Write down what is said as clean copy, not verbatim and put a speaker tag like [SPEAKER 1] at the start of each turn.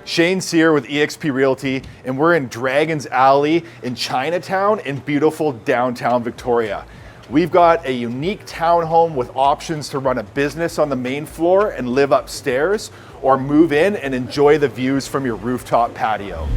[SPEAKER 1] Shane Sear with eXp Realty, and we're in Dragon's Alley in Chinatown in beautiful downtown Victoria. We've got a unique townhome with options to run a business on the main floor and live upstairs, or move in and enjoy the views from your rooftop patio.